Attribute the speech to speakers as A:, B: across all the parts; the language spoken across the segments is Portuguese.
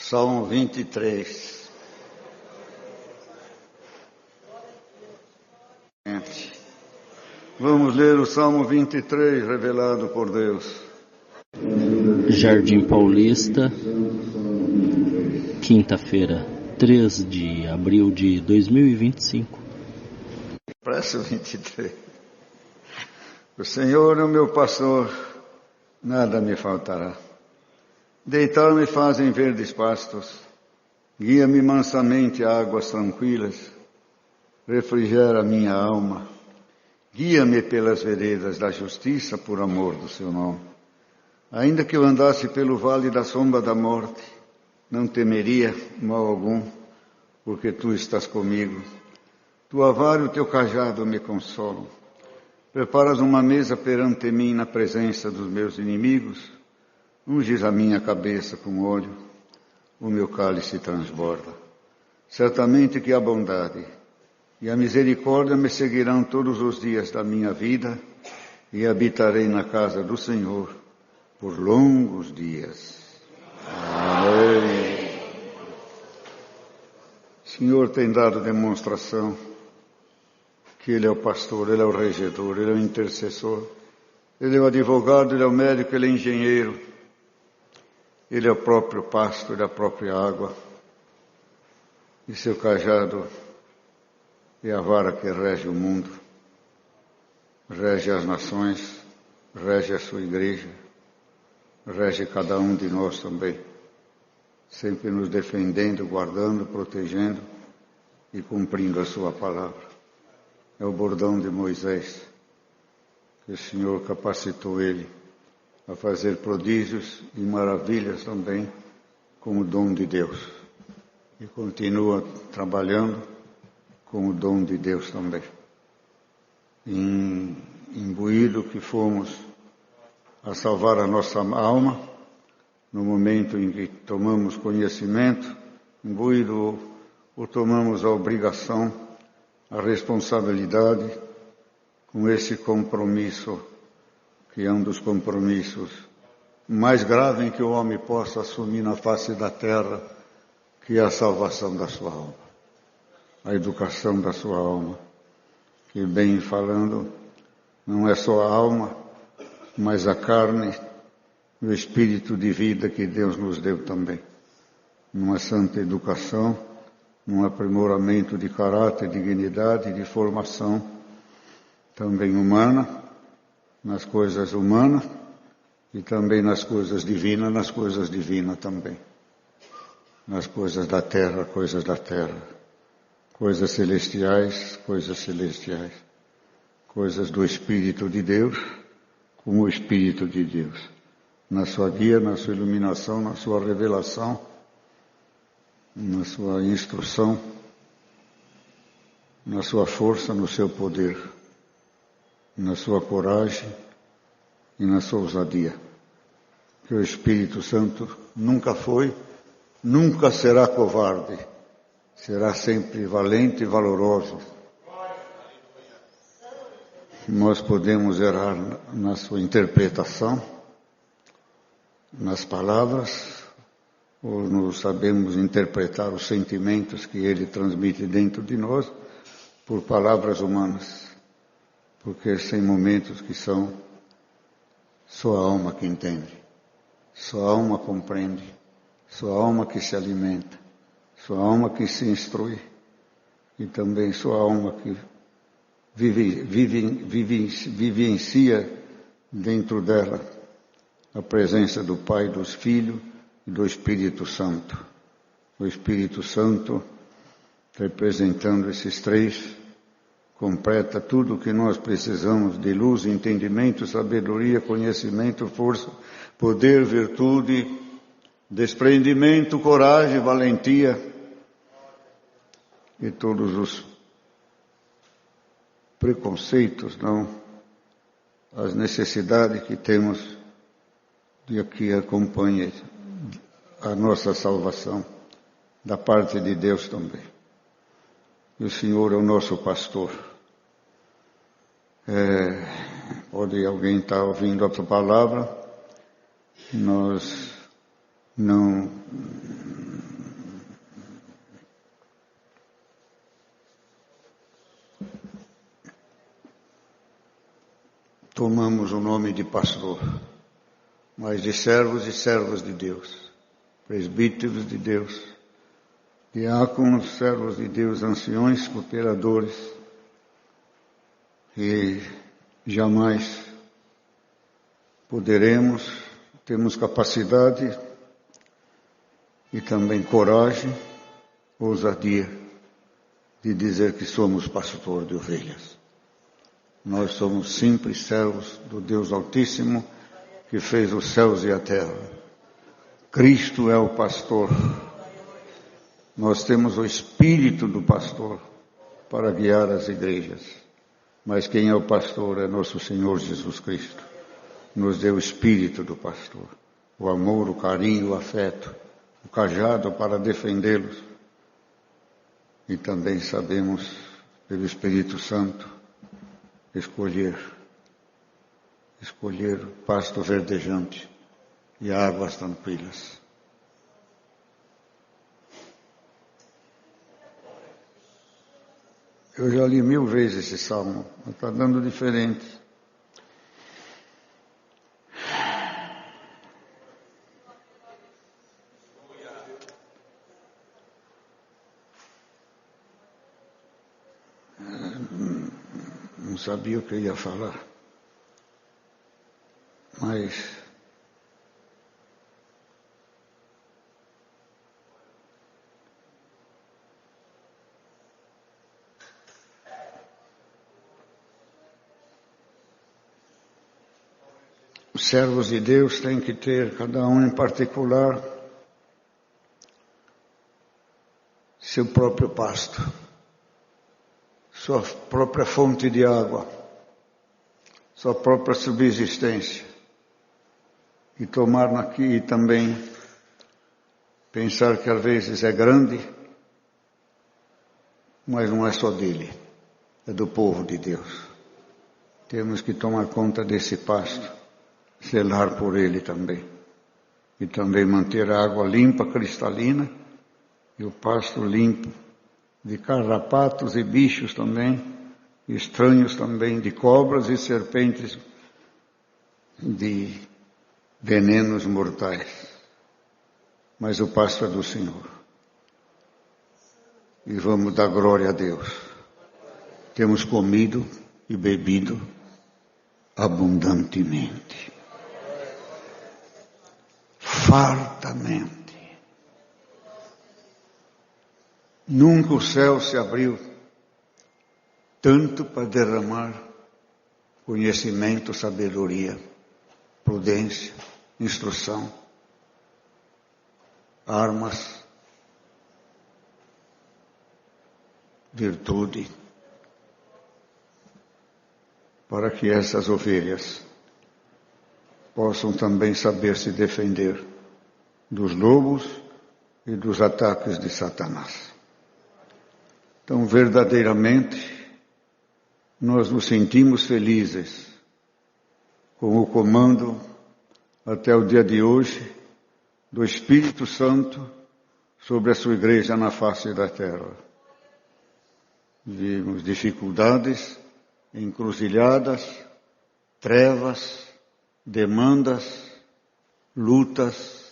A: Salmo 23. Vamos ler o Salmo 23, revelado por Deus.
B: Jardim Paulista, quinta-feira, 3 de abril de 2025.
A: Verso 23. O Senhor é o meu pastor, nada me faltará. Deitar-me faz em verdes pastos, guia-me mansamente a águas tranquilas, refrigera minha alma. Guia-me pelas veredas da justiça por amor do seu nome. Ainda que eu andasse pelo vale da sombra da morte, não temeria mal algum, porque tu estás comigo. Tua vara e o teu cajado me consolam. Preparas uma mesa perante mim na presença dos meus inimigos. Unges a minha cabeça com óleo, o meu cálice transborda. Certamente que a bondade e a misericórdia me seguirão todos os dias da minha vida, e habitarei na casa do Senhor por longos dias. Amém. O Senhor tem dado demonstração que Ele é o pastor, Ele é o regedor, Ele é o intercessor, Ele é o advogado, Ele é o médico, Ele é o engenheiro, Ele é o próprio pasto, Ele é a própria água, e seu cajado é a vara que rege o mundo, rege as nações, rege a sua igreja, rege cada um de nós também, sempre nos defendendo, guardando, protegendo e cumprindo a sua palavra. É o bordão de Moisés, que o Senhor capacitou ele a fazer prodígios e maravilhas também, com o dom de Deus. E continua trabalhando com o dom de Deus também. Imbuído que fomos a salvar a nossa alma, no momento em que tomamos conhecimento, imbuído ou tomamos a obrigação, a responsabilidade, com esse compromisso, que é um dos compromissos mais graves que o homem possa assumir na face da terra, que é a salvação da sua alma, a educação da sua alma, que bem falando, não é só a alma, mas a carne e o espírito de vida que Deus nos deu também. Numa santa educação, num aprimoramento de caráter, dignidade, de formação também humana, nas coisas humanas e também nas coisas divinas também. Nas coisas da terra, coisas celestiais, coisas do Espírito de Deus, com o Espírito de Deus, na sua guia, na sua iluminação, na sua revelação, na sua instrução, na sua força, no seu poder, na sua coragem e na sua ousadia. Que o Espírito Santo nunca foi, nunca será covarde, será sempre valente e valoroso. Nós podemos errar na sua interpretação, nas palavras, ou não sabemos interpretar os sentimentos que ele transmite dentro de nós por palavras humanas, porque tem momentos que são só a alma que entende, só a alma compreende, só a alma que se alimenta, só a alma que se instrui, e também só a alma que vivencia dentro dela a presença do Pai, dos Filhos e do Espírito Santo. O Espírito Santo, representando esses três, completa tudo o que nós precisamos de luz, entendimento, sabedoria, conhecimento, força, poder, virtude, desprendimento, coragem, valentia e todos os preconceitos, não, as necessidades que temos de que acompanhe a nossa salvação da parte de Deus também. E o Senhor é o nosso pastor. Pode alguém estar ouvindo a palavra, nós não usamos o nome de pastor, mas de servos e servas de Deus, presbíteros de Deus, diáconos, servos de Deus, anciões, cooperadores, e jamais temos capacidade e também coragem, ousadia de dizer que somos pastor de ovelhas. Nós somos simples servos do Deus Altíssimo que fez os céus e a terra. Cristo é o pastor. Nós temos o espírito do pastor para guiar as igrejas. Mas quem é o pastor é nosso Senhor Jesus Cristo. Nos deu o espírito do pastor, o amor, o carinho, o afeto, o cajado para defendê-los. E também sabemos, pelo Espírito Santo, escolher pasto verdejante e águas tranquilas. Eu já li 1000 vezes esse salmo, mas está dando diferente. Não sabia o que eu ia falar, mas os servos de Deus têm que ter, cada um em particular, seu próprio pasto, sua própria fonte de água, sua própria subsistência. E tomar aqui e também pensar que às vezes é grande, mas não é só dele, é do povo de Deus. Temos que tomar conta desse pasto, zelar por ele também. E também manter a água limpa, cristalina, e o pasto limpo de carrapatos e bichos também, estranhos também, de cobras e serpentes, de venenos mortais. Mas o pasto é do Senhor. E vamos dar glória a Deus. Temos comido e bebido abundantemente, fartamente. Nunca o céu se abriu tanto para derramar conhecimento, sabedoria, prudência, instrução, armas, virtude, para que essas ovelhas possam também saber se defender dos lobos e dos ataques de Satanás. Então, verdadeiramente, nós nos sentimos felizes com o comando, até o dia de hoje, do Espírito Santo sobre a sua igreja na face da terra. Vimos dificuldades, encruzilhadas, trevas, demandas, lutas.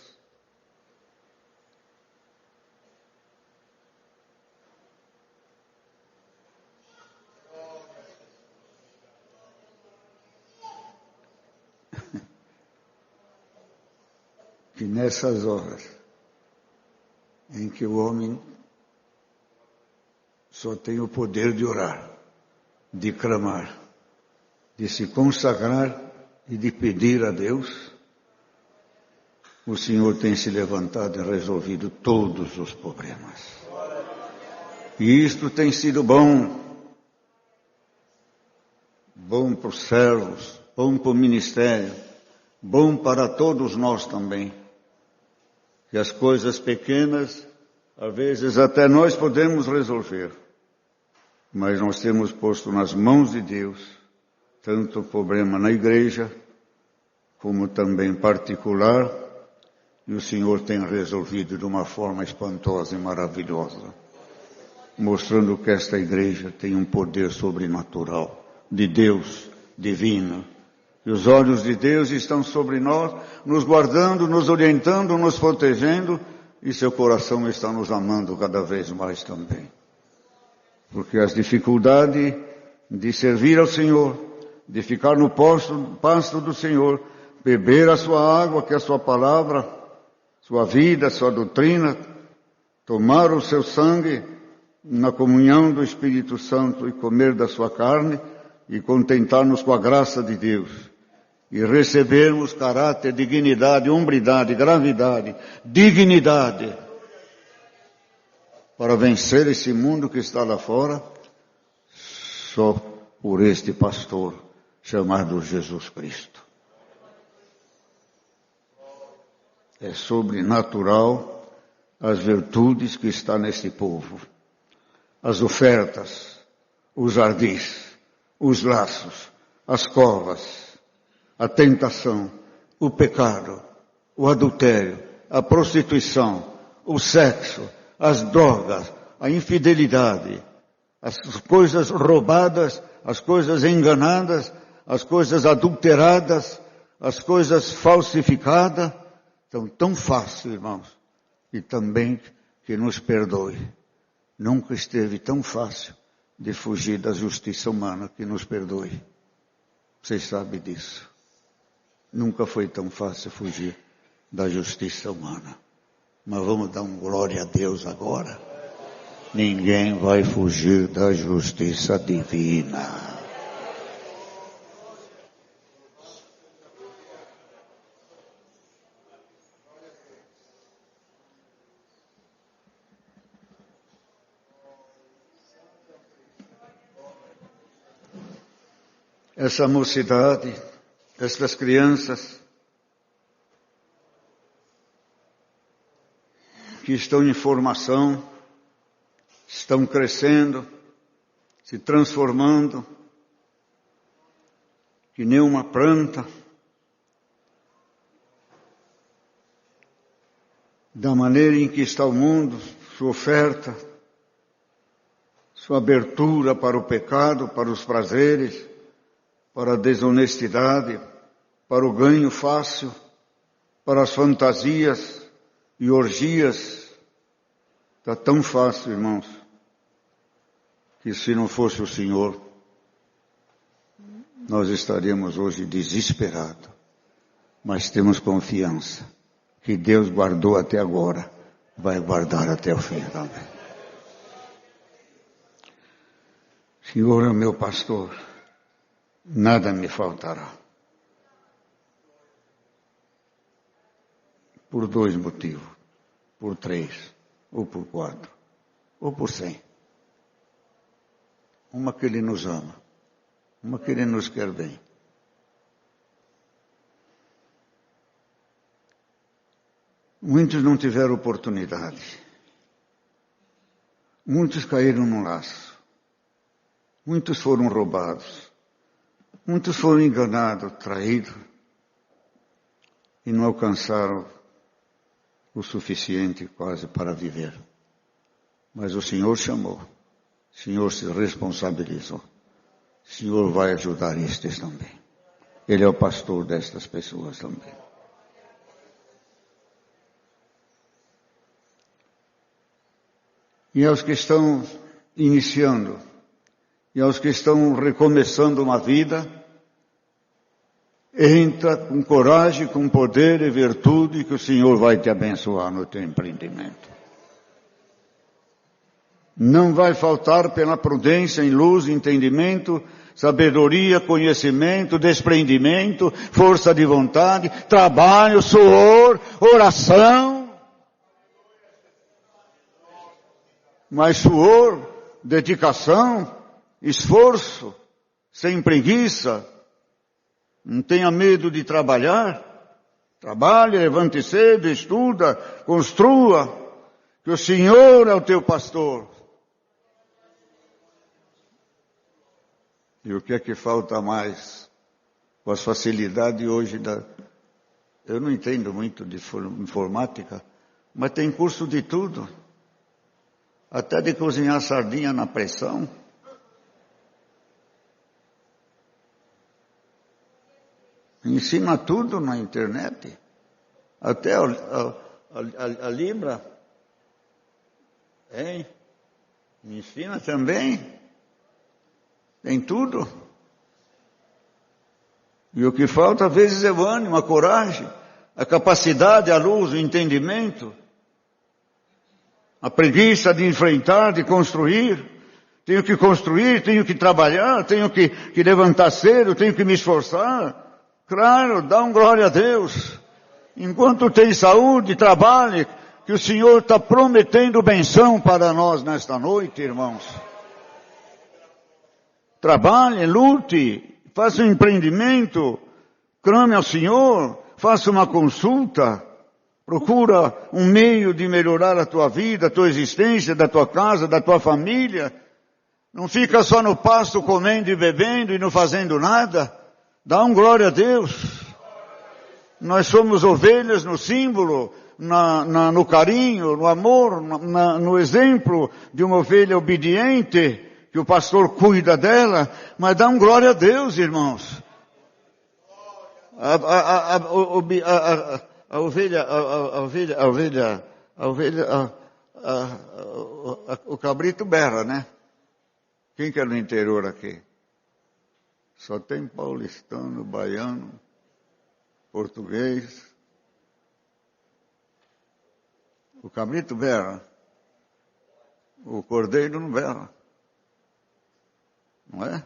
A: E nessas horas em que o homem só tem o poder de orar, de clamar, de se consagrar e de pedir a Deus, o Senhor tem se levantado e resolvido todos os problemas. E isto tem sido bom para os servos, bom para o ministério, bom para todos nós também. Que as coisas pequenas, às vezes até nós podemos resolver, mas nós temos posto nas mãos de Deus tanto o problema na igreja, como também particular, e o Senhor tem resolvido de uma forma espantosa e maravilhosa, mostrando que esta igreja tem um poder sobrenatural, de Deus, divino, que os olhos de Deus estão sobre nós, nos guardando, nos orientando, nos protegendo, e seu coração está nos amando cada vez mais também. Porque as dificuldades de servir ao Senhor, de ficar no pasto do Senhor, beber a sua água, que é a sua palavra, sua vida, sua doutrina, tomar o seu sangue na comunhão do Espírito Santo e comer da sua carne e contentar-nos com a graça de Deus e recebermos caráter, dignidade, hombridade, gravidade, dignidade para vencer esse mundo que está lá fora só por este pastor chamado Jesus Cristo. É sobrenatural as virtudes que está neste povo. As ofertas, os ardis, os laços, as covas, a tentação, o pecado, o adultério, a prostituição, o sexo, as drogas, a infidelidade, as coisas roubadas, as coisas enganadas, as coisas adulteradas, as coisas falsificadas. Então, tão fácil, irmãos, e também que nos perdoe. Nunca esteve tão fácil de fugir da justiça humana, que nos perdoe. Vocês sabem disso. Nunca foi tão fácil fugir da justiça humana. Mas vamos dar um glória a Deus agora. Ninguém vai fugir da justiça divina. Essa mocidade, essas crianças que estão em formação, estão crescendo, se transformando, que nem uma planta, da maneira em que está o mundo, sua oferta, sua abertura para o pecado, para os prazeres, para a desonestidade, para o ganho fácil, para as fantasias e orgias. Está tão fácil, irmãos, que se não fosse o Senhor, nós estaríamos hoje desesperados. Mas temos confiança que Deus guardou até agora, vai guardar até o fim também. Senhor é meu pastor, nada me faltará. Por 2 motivos, por 3, ou por 4, ou por 100. Uma que Ele nos ama, uma que Ele nos quer bem. Muitos não tiveram oportunidade. Muitos caíram no laço. Muitos foram roubados. Muitos foram enganados, traídos, e não alcançaram o suficiente quase para viver. Mas o Senhor chamou, o Senhor se responsabilizou, o Senhor vai ajudar estes também. Ele é o pastor destas pessoas também. E aos que estão iniciando, e aos que estão recomeçando uma vida, entra com coragem, com poder e virtude, que o Senhor vai te abençoar no teu empreendimento. Não vai faltar pela prudência, em luz, entendimento, sabedoria, conhecimento, desprendimento, força de vontade, trabalho, suor, oração. Mas suor, dedicação, esforço, sem preguiça. Não tenha medo de trabalhar. Trabalhe, levante cedo, estuda, construa, que o Senhor é o teu pastor. E o que é que falta mais? Com as facilidades hoje eu não entendo muito de informática, mas tem curso de tudo. Até de cozinhar sardinha na pressão. Ensina tudo na internet. Até a Libra. Hein? Me ensina também. Tem tudo. E o que falta às vezes é o ânimo, a coragem, a capacidade, a luz, o entendimento, a preguiça de enfrentar, de construir. Tenho que construir, tenho que trabalhar, tenho que levantar cedo, tenho que me esforçar. Claro, dá um glória a Deus. Enquanto tem saúde, trabalhe, que o Senhor está prometendo benção para nós nesta noite, irmãos. Trabalhe, lute, faça um empreendimento, clame ao Senhor, faça uma consulta, procura um meio de melhorar a tua vida, a tua existência, da tua casa, da tua família. Não fica só no pasto comendo e bebendo e não fazendo nada. Dá um glória a Deus. Nós somos ovelhas no símbolo, no carinho, no amor, no exemplo de uma ovelha obediente, que o pastor cuida dela, mas dá um glória a Deus, irmãos. O cabrito berra, né? Quem que é no interior aqui? Só tem paulistano, baiano, português. O cabrito berra. O cordeiro não berra. Não é?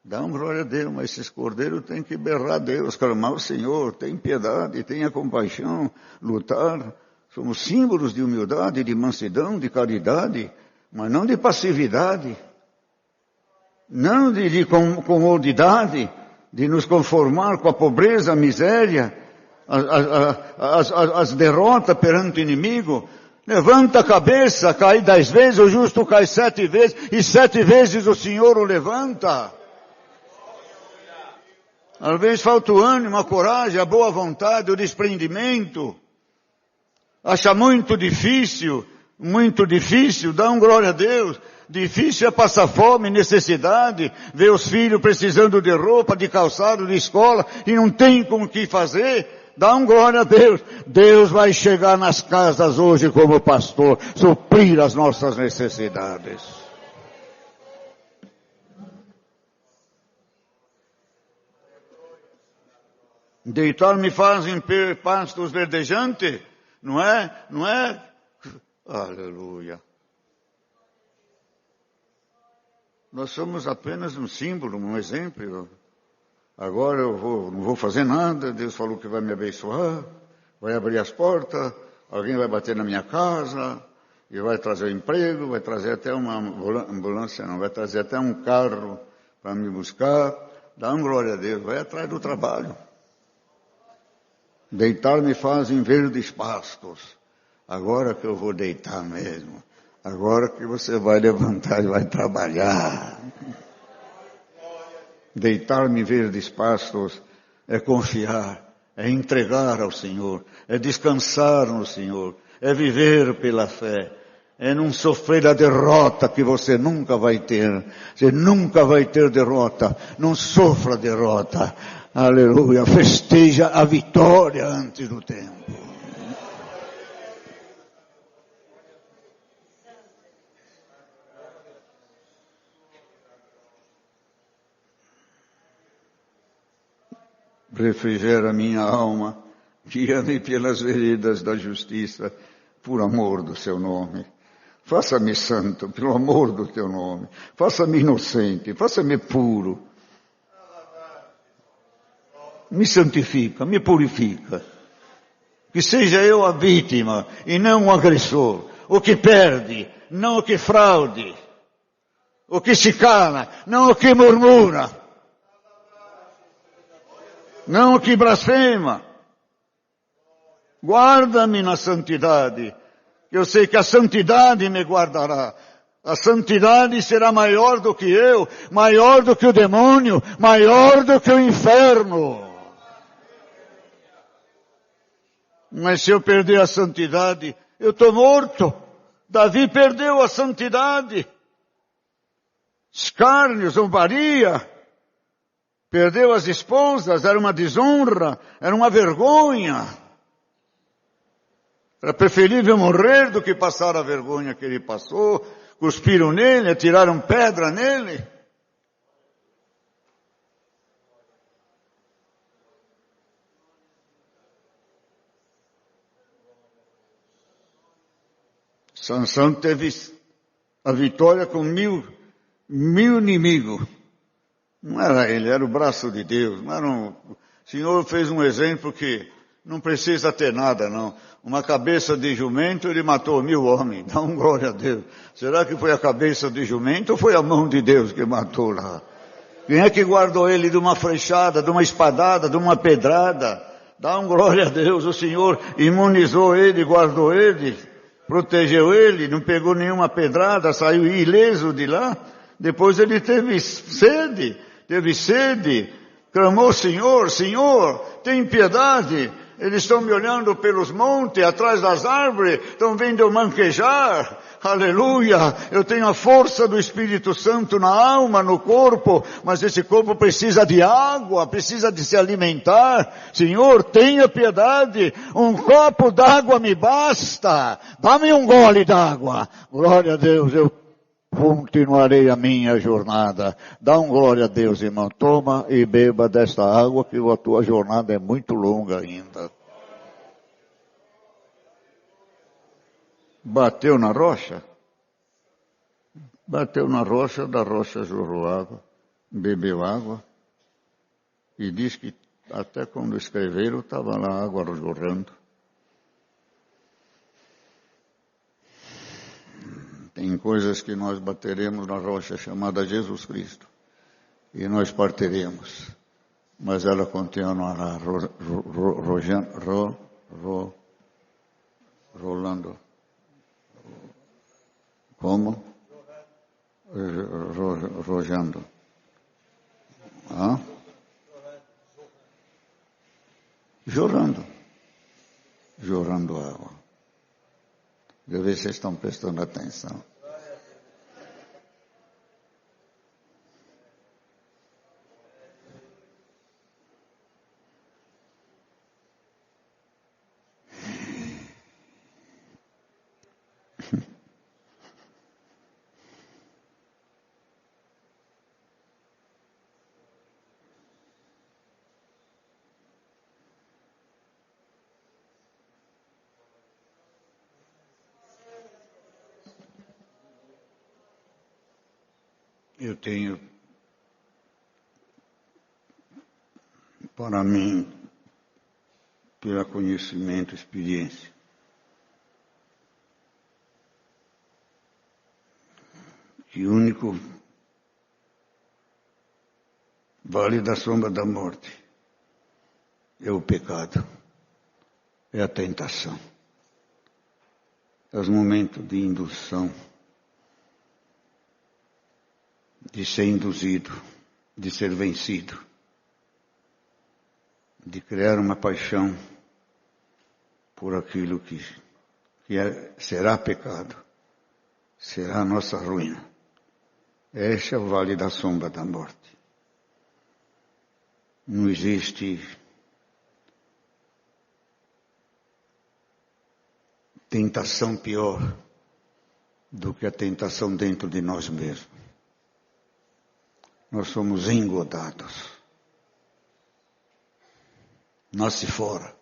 A: Dá uma glória a Deus, mas esses cordeiros têm que berrar a Deus, clamar ao Senhor, tem piedade, tenha compaixão, lutar. Somos símbolos de humildade, de mansidão, de caridade, mas não de passividade. Não de comodidade, de nos conformar com a pobreza, a miséria, as derrotas perante o inimigo. Levanta a cabeça, cai 10 vezes, o justo cai 7 vezes, e 7 vezes o Senhor o levanta. Às vezes falta o ânimo, a coragem, a boa vontade, o desprendimento. Acha muito difícil, dá um glória a Deus. Difícil é passar fome, necessidade, ver os filhos precisando de roupa, de calçado, de escola, e não tem com o que fazer. Dá um glória a Deus. Deus vai chegar nas casas hoje como pastor, suprir as nossas necessidades. Deitar-me faz em pastos verdejantes, não é? Aleluia. Nós somos apenas um símbolo, um exemplo. Agora não vou fazer nada, Deus falou que vai me abençoar, vai abrir as portas, alguém vai bater na minha casa, e vai trazer emprego, vai trazer até uma ambulância, não, vai trazer até um carro para me buscar. Dá uma glória a Deus, vai atrás do trabalho. Deitar-me faz em verdes pastos. Agora que eu vou deitar mesmo. Agora que você vai levantar e vai trabalhar. Deitar-me em verdes pastos é confiar, é entregar ao Senhor, é descansar no Senhor, é viver pela fé, é não sofrer a derrota que você nunca vai ter. Você nunca vai ter derrota, não sofra derrota. Aleluia, festeja a vitória antes do tempo. Refrigera minha alma, guia-me pelas veredas da justiça, por amor do seu nome. Faça-me santo, pelo amor do teu nome. Faça-me inocente, faça-me puro. Me santifica, me purifica. Que seja eu a vítima e não o agressor. O que perde, não o que fraude. O que se cala, não o que murmura. Não o que blasfema. Guarda-me na santidade. Eu sei que a santidade me guardará. A santidade será maior do que eu, maior do que o demônio, maior do que o inferno. Mas se eu perder a santidade, eu estou morto. Davi perdeu a santidade. Escárnio, zombaria, Perdeu as esposas, era uma desonra, era uma vergonha. Era preferível morrer do que passar a vergonha que ele passou. Cuspiram nele, atiraram pedra nele. Sansão teve a vitória com mil inimigos. Não era ele, era o braço de Deus. Não era o Senhor fez um exemplo que não precisa ter nada, não. Uma cabeça de jumento, ele matou 1000 homens. Dá um glória a Deus. Será que foi a cabeça de jumento ou foi a mão de Deus que matou lá? Quem é que guardou ele de uma flechada, de uma espadada, de uma pedrada? Dá um glória a Deus. O Senhor imunizou ele, guardou ele, protegeu ele, não pegou nenhuma pedrada, saiu ileso de lá. Depois ele teve sede, clamou: Senhor, Senhor, tem piedade. Eles estão me olhando pelos montes, atrás das árvores, estão vendo eu manquejar. Aleluia, eu tenho a força do Espírito Santo na alma, no corpo, mas esse corpo precisa de água, precisa de se alimentar. Senhor, tenha piedade, um copo d'água me basta, dá-me um gole d'água. Glória a Deus, eu continuarei a minha jornada. Dá um glória a Deus, irmão. Toma e beba desta água, que a tua jornada é muito longa ainda. Bateu na rocha? Bateu na rocha, da rocha jorrou água, bebeu água, e diz que até quando escreveram estava lá a água jorrando. Tem coisas que nós bateremos na rocha chamada Jesus Cristo, e nós partiremos, mas ela continuará rolando. Como? Rojando. Ah? Jorrando água. Deve ver se vocês estão prestando atenção. Eu tenho, para mim, pelo conhecimento, experiência, que o único vale da sombra da morte é o pecado, é a tentação, é os momentos de indução, de ser induzido, de ser vencido, de criar uma paixão por aquilo que será pecado, será a nossa ruína. Este é o vale da sombra da morte. Não existe tentação pior do que a tentação dentro de nós mesmos. Nós somos engodados. Nasce fora.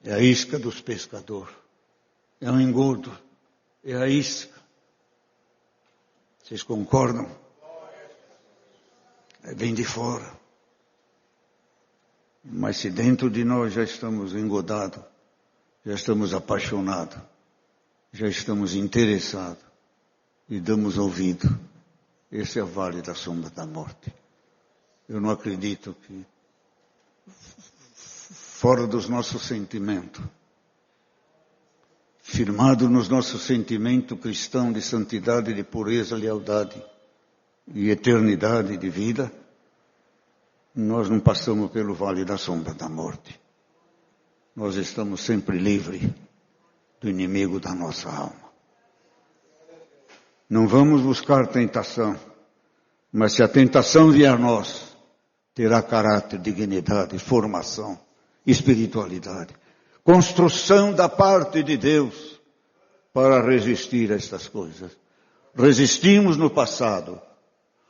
A: É a isca dos pescadores. É um engodo. É a isca. Vocês concordam? Vem de fora. Mas se dentro de nós já estamos engodados, já estamos apaixonados, já estamos interessados e damos ouvido, esse é o vale da sombra da morte. Eu não acredito que fora dos nossos sentimentos, firmado nos nossos sentimentos cristãos de santidade, de pureza, lealdade e eternidade de vida, nós não passamos pelo vale da sombra da morte. Nós estamos sempre livres do inimigo da nossa alma. Não vamos buscar tentação, mas se a tentação vier a nós, terá caráter, dignidade, formação, espiritualidade. Construção da parte de Deus para resistir a estas coisas. Resistimos no passado,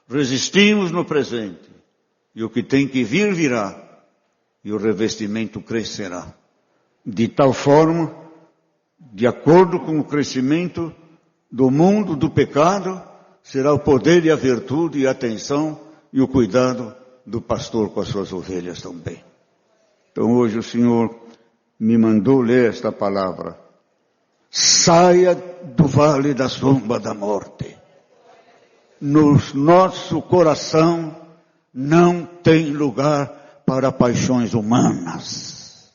A: resistimos no presente, e o que tem que vir, virá, e o revestimento crescerá. De tal forma, de acordo com o crescimento do mundo, do pecado, será o poder e a virtude e a atenção e o cuidado do pastor com as suas ovelhas também. Então hoje o Senhor me mandou ler esta palavra. Saia do vale da sombra da morte. No nosso coração não tem lugar para paixões humanas.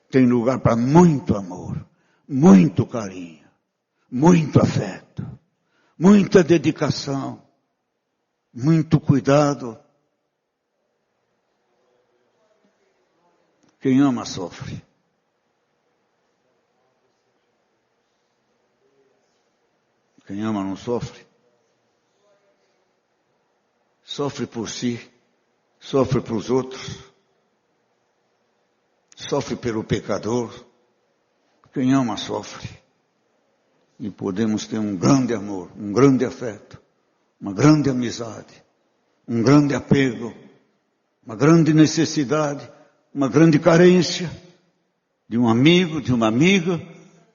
A: Tem lugar para muito amor, muito carinho, muito afeto, muita dedicação, muito cuidado. Quem ama sofre. Quem ama não sofre. Sofre por si, sofre para os outros, sofre pelo pecador. Quem ama sofre. E podemos ter um grande amor, um grande afeto, uma grande amizade, um grande apego, uma grande necessidade, uma grande carência de um amigo, de uma amiga,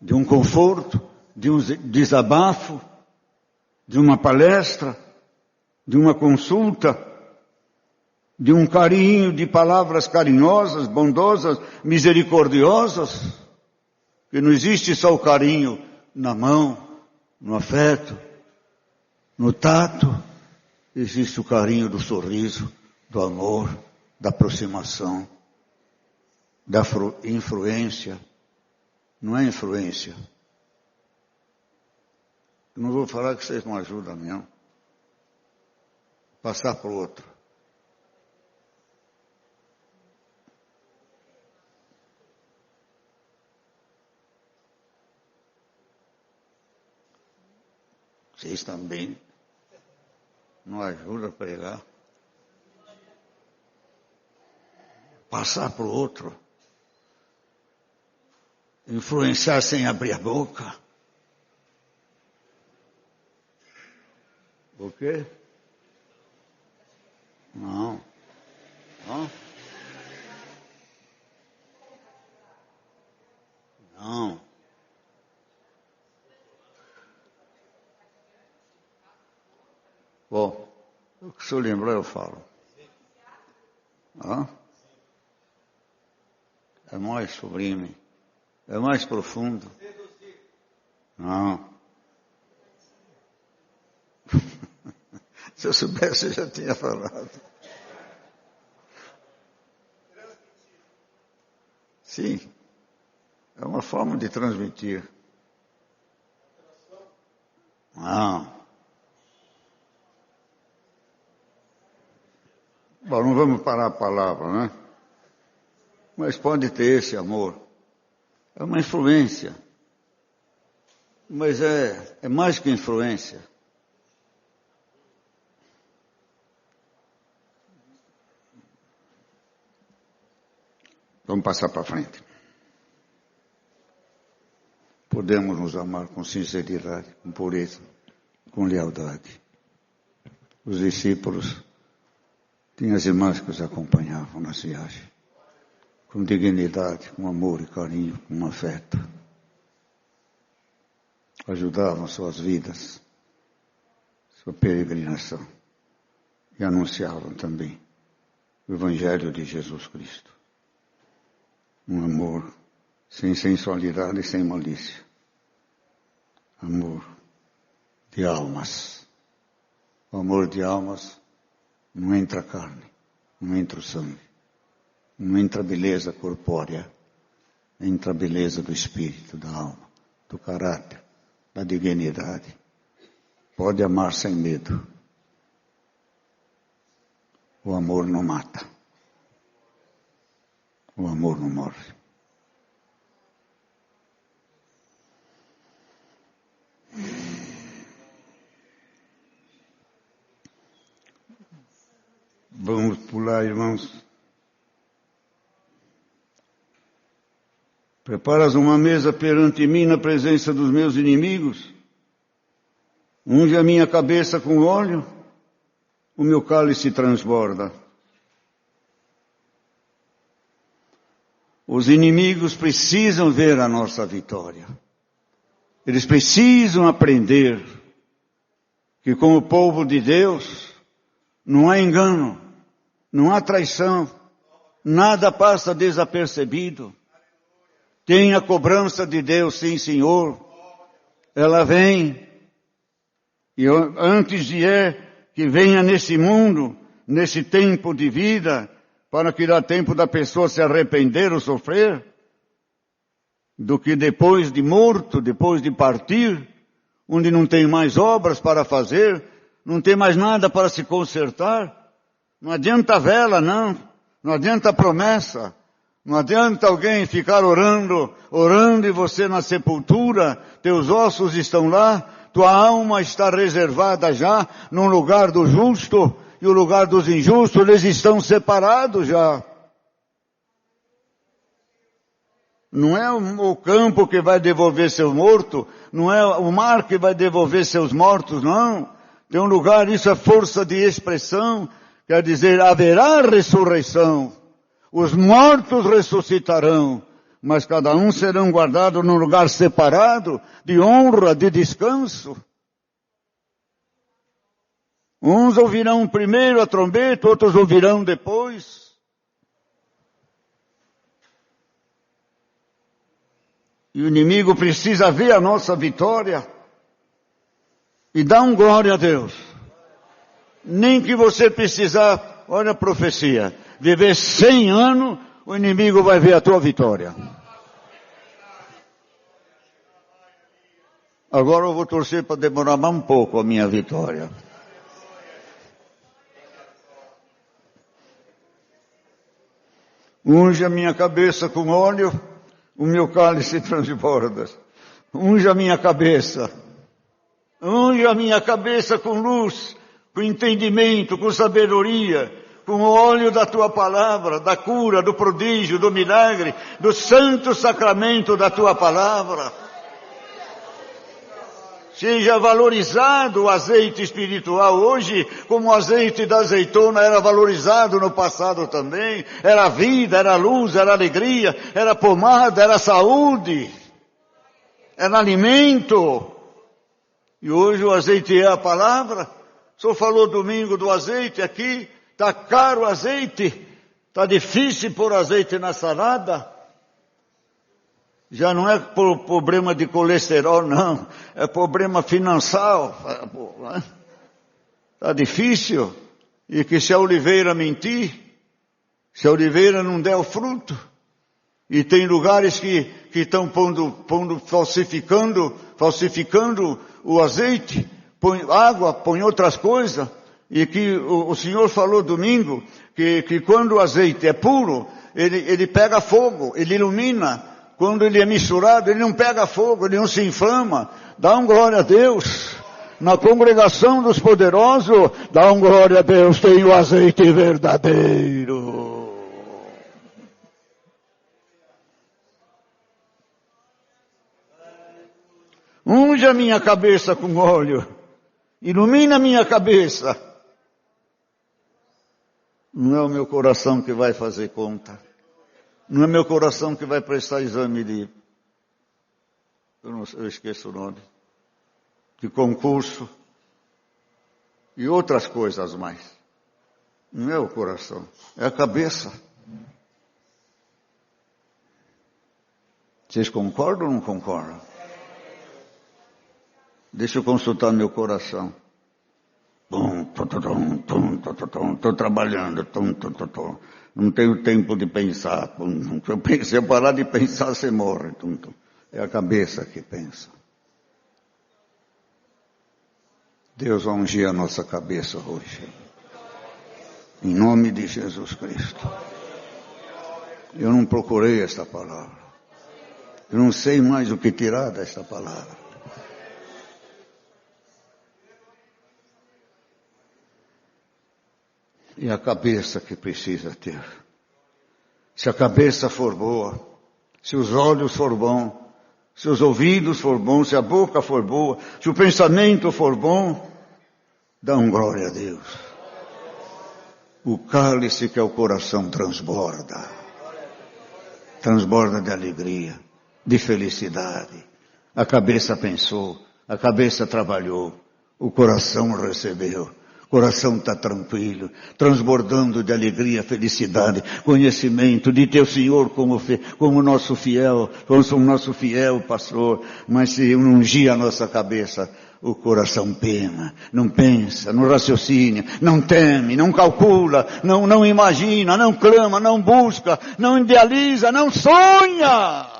A: de um conforto, de um desabafo, de uma palestra, de uma consulta, de um carinho, de palavras carinhosas, bondosas, misericordiosas, que não existe só o carinho na mão, no afeto, no tato, existe o carinho do sorriso, do amor, da aproximação, da influência. Não é influência. Não vou falar que vocês não ajudam, não. Passar para o outro. Vocês também não ajudam a pregar. Passar para o outro. Influenciar sem abrir a boca. O quê? Não. Não. Não. Bom, o que o senhor lembrar eu falo. Hã? É mais sublime. É mais profundo. Não. Se eu soubesse, eu já tinha falado. Sim. É uma forma de transmitir. Não. Bom, não vamos parar a palavra, né? Mas pode ter esse amor. É uma influência. Mas é mais que influência. Vamos passar para frente. Podemos nos amar com sinceridade, com pureza, com lealdade. Os discípulos tinham as irmãs que os acompanhavam nas viagens, com dignidade, com amor e carinho, com afeto. Ajudavam suas vidas, sua peregrinação, e anunciavam também o Evangelho de Jesus Cristo. Um amor sem sensualidade e sem malícia. Amor de almas. O amor de almas não entra a carne, não entra o sangue, não entra a beleza corpórea, entra a beleza do espírito, da alma, do caráter, da dignidade. Pode amar sem medo. O amor não mata. O amor não morre. Vamos pular, irmãos. Preparas uma mesa perante mim na presença dos meus inimigos. Unge a minha cabeça com óleo, o meu cálice transborda. Os inimigos precisam ver a nossa vitória. Eles precisam aprender que com o povo de Deus não há engano, não há traição, nada passa desapercebido. Tem a cobrança de Deus, sim, Senhor. Ela vem. E antes de que venha nesse mundo, nesse tempo de vida, para que dá tempo da pessoa se arrepender ou sofrer, do que depois de morto, depois de partir, onde não tem mais obras para fazer, não tem mais nada para se consertar. Não adianta vela, não. Não adianta promessa. Não adianta alguém ficar orando e você na sepultura, teus ossos estão lá, tua alma está reservada já num lugar do justo, e o lugar dos injustos, eles estão separados já. Não é o campo que vai devolver seu morto, não é o mar que vai devolver seus mortos, não. Tem um lugar, isso é força de expressão, quer dizer, haverá ressurreição. Os mortos ressuscitarão, mas cada um serão guardados num lugar separado, de honra, de descanso. Uns ouvirão primeiro a trombeta, outros ouvirão depois. E o inimigo precisa ver a nossa vitória e dar um glória a Deus. Nem que você precisar, olha a profecia, viver 100 anos, o inimigo vai ver a tua vitória. Agora eu vou torcer para demorar mais um pouco a minha vitória. Unge a minha cabeça com óleo, o meu cálice transborda. Unge a minha cabeça. Unge a minha cabeça com luz, com entendimento, com sabedoria, com o óleo da tua palavra, da cura, do prodígio, do milagre, do santo sacramento da tua palavra. Seja valorizado o azeite espiritual hoje, como o azeite da azeitona era valorizado no passado também. Era vida, era luz, era alegria, era pomada, era saúde, era alimento. E hoje o azeite é a palavra. O senhor falou domingo do azeite aqui, está caro o azeite, está difícil pôr azeite na salada. Já não é por problema de colesterol, não. É problema financeiro. Está difícil. E que se a oliveira mentir, se a oliveira não der o fruto, e tem lugares que estão falsificando o azeite, põe água, põe outras coisas, e que o Senhor falou domingo, que quando o azeite é puro, ele pega fogo, ele ilumina. Quando ele é misturado, ele não pega fogo, ele não se inflama. Dá um glória a Deus. Na congregação dos poderosos, dá um glória a Deus, tem o azeite verdadeiro. Unge a minha cabeça com óleo. Ilumina a minha cabeça. Não é o meu coração que vai fazer conta. Não é meu coração que vai prestar exame de, eu esqueço o nome, de concurso e outras coisas mais. Não é o coração, é a cabeça. Vocês concordam ou não concordam? Deixa eu consultar meu coração. Estou trabalhando. Não tenho tempo de pensar. Se eu parar de pensar, você morre. É a cabeça que pensa. Deus vai ungir a nossa cabeça hoje. Em nome de Jesus Cristo. Eu não procurei esta palavra. Eu não sei mais o que tirar desta palavra. E a cabeça que precisa ter. Se a cabeça for boa, se os olhos for bons, se os ouvidos for bons, se a boca for boa, se o pensamento for bom, dão glória a Deus. O cálice que é o coração transborda. Transborda de alegria, de felicidade. A cabeça pensou, a cabeça trabalhou, o coração recebeu. O coração está tranquilo, transbordando de alegria, felicidade, conhecimento de teu Senhor como nosso fiel pastor. Mas se ungir a nossa cabeça, o coração pena, não pensa, não raciocina, não teme, não calcula, não imagina, não clama, não busca, não idealiza, não sonha.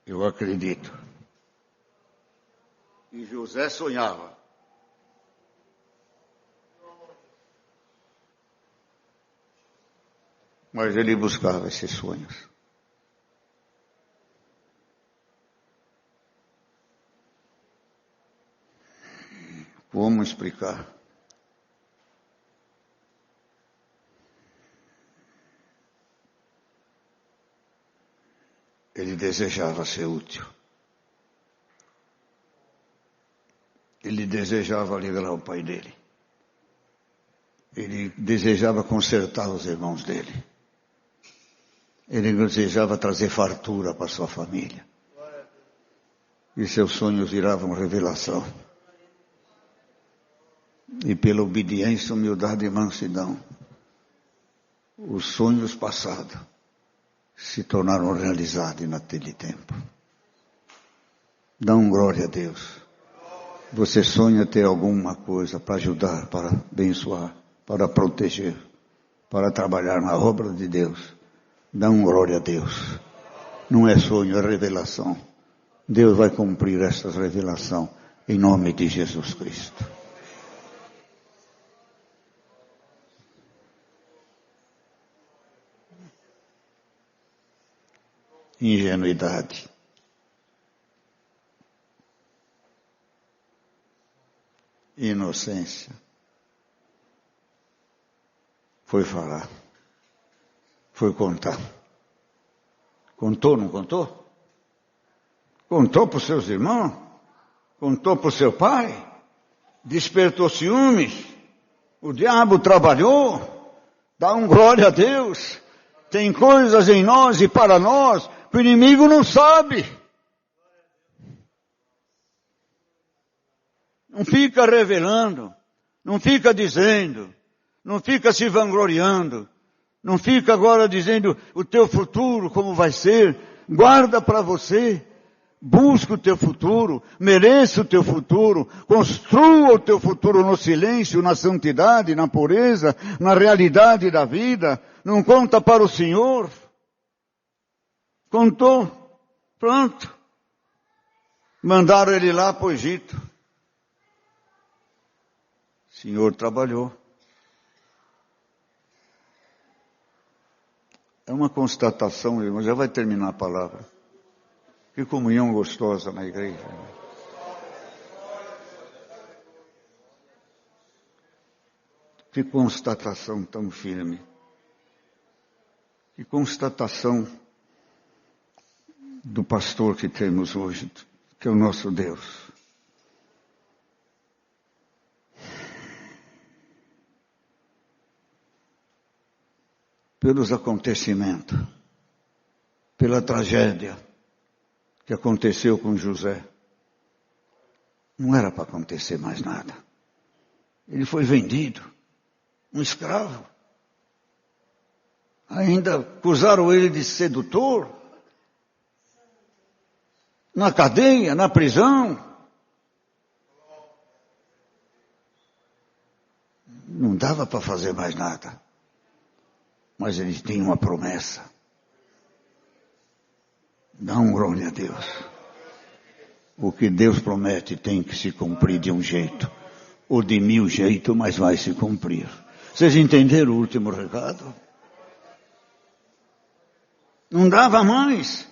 A: Eu acredito. E José sonhava. Mas ele buscava esses sonhos. Como explicar? Ele desejava ser útil. Ele desejava alegrar o pai dele. Ele desejava consertar os irmãos dele. Ele desejava trazer fartura para sua família. E seus sonhos viravam revelação. E pela obediência, humildade e mansidão, os sonhos passados se tornaram realidade naquele tempo. Dá glória a Deus. Você sonha ter alguma coisa para ajudar, para abençoar, para proteger, para trabalhar na obra de Deus. Dá glória a Deus. Não é sonho, é revelação. Deus vai cumprir essa revelação em nome de Jesus Cristo. Ingenuidade. Inocência. Foi falar. Foi contar. Contou, não contou? Contou para os seus irmãos? Contou para o seu pai? Despertou ciúmes? O diabo trabalhou? Dá glória a Deus. Tem coisas em nós e para nós que o inimigo não sabe. Não fica revelando, não fica dizendo, não fica se vangloriando, não fica agora dizendo o teu futuro como vai ser. Guarda para você, busca o teu futuro, mereça o teu futuro, construa o teu futuro no silêncio, na santidade, na pureza, na realidade da vida. Não conta para o Senhor. Contou, pronto. Mandaram ele lá para o Egito. O Senhor trabalhou. É uma constatação, irmão, já vai terminar a palavra. Que comunhão gostosa na igreja. Que constatação tão firme. Que constatação do pastor que temos hoje, que é o nosso Deus. Pelos acontecimentos, pela tragédia que aconteceu com José, não era para acontecer mais nada. Ele foi vendido, um escravo. Ainda acusaram ele de sedutor, na cadeia, na prisão. Não dava para fazer mais nada. Mas ele tinha uma promessa. Dá glória a Deus. O que Deus promete tem que se cumprir de um jeito. Ou de 1000 jeitos, mas vai se cumprir. Vocês entenderam o último recado? Não dava mais.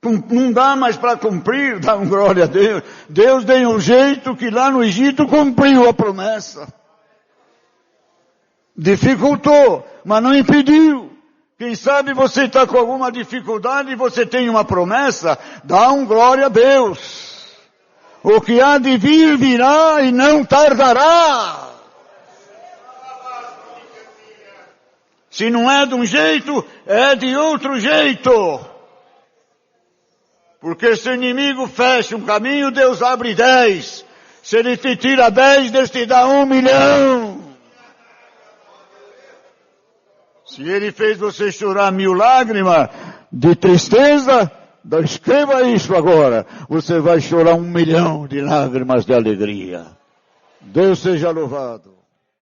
A: Não dá mais para cumprir, dá um glória a Deus. Deus deu um jeito que lá no Egito cumpriu a promessa. Dificultou, mas não impediu. Quem sabe você está com alguma dificuldade e você tem uma promessa, dá um glória a Deus. O que há de vir, virá e não tardará. Se não é de um jeito, é de outro jeito. Porque se o inimigo fecha um caminho, Deus abre 10. Se ele te tira 10, Deus te dá 1 milhão. Se ele fez você chorar 1000 lágrimas de tristeza, escreva isso agora. Você vai chorar 1 milhão de lágrimas de alegria. Deus seja louvado.